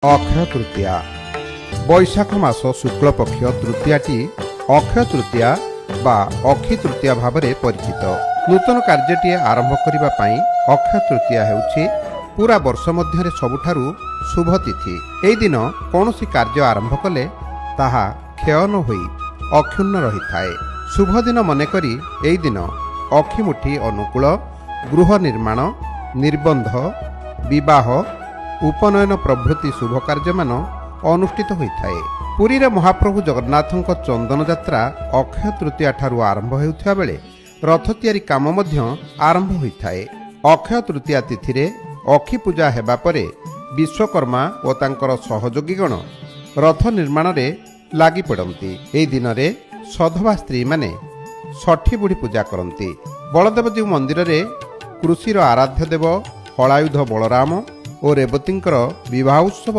ଅକ୍ଷୟ ତୃତୀୟା ବୈଶାଖ ମାସ ଶୁକ୍ଳପକ୍ଷ ତୃତୀୟାଟି ଅକ୍ଷୟ ତୃତୀୟା ବା ଅକ୍ଷି ତୃତୀୟା ଭାବରେ ପରିଚିତ। ନୂତନ କାର୍ଯ୍ୟଟିଏ ଆରମ୍ଭ କରିବା ପାଇଁ ଅକ୍ଷୟ ତୃତୀୟା ହେଉଛି ପୁରା ବର୍ଷ ମଧ୍ୟରେ ସବୁଠାରୁ ଶୁଭ ତିଥି। ଏହି ଦିନ କୌଣସି କାର୍ଯ୍ୟ ଆରମ୍ଭ କଲେ ତାହା କ୍ଷୟ ନ ହୋଇ ଅକ୍ଷୁଣ୍ଣ ରହିଥାଏ। ଶୁଭ ଦିନ ମନେକରି ଏହି ଦିନ ଅକ୍ଷିମୁଠି ଅନୁକୂଳ ଗୃହ ନିର୍ମାଣ, ନିର୍ବନ୍ଧ, ବିବାହ, ଉପନୟନ ପ୍ରଭୃତି ଶୁଭ କାର୍ଯ୍ୟମାନ ଅନୁଷ୍ଠିତ ହୋଇଥାଏ। ପୁରୀରେ ମହାପ୍ରଭୁ ଜଗନ୍ନାଥଙ୍କ ଚନ୍ଦନ ଯାତ୍ରା ଅକ୍ଷୟ ତୃତୀୟା ଠାରୁ ଆରମ୍ଭ ହେଉଥିବା ବେଳେ ରଥ ତିଆରି କାମ ମଧ୍ୟ ଆରମ୍ଭ ହୋଇଥାଏ। ଅକ୍ଷୟ ତୃତୀୟା ତିଥିରେ ଅକ୍ଷି ପୂଜା ହେବା ପରେ ବିଶ୍ୱକର୍ମା ଓ ତାଙ୍କର ସହଯୋଗୀଗଣ ରଥ ନିର୍ମାଣରେ ଲାଗି ପଡ଼ନ୍ତି। ଏହି ଦିନରେ ସଧବା ସ୍ତ୍ରୀମାନେ ଷଠି ବୁଢ଼ୀ ପୂଜା କରନ୍ତି। ବଳଦେବଜୀଉ ମନ୍ଦିରରେ କୃଷିର ଆରାଧ୍ୟ ଦେବ ହଳାୟୁଧ ବଳରାମ ଓ ରେବତୀଙ୍କର ବିବାହ ଉତ୍ସବ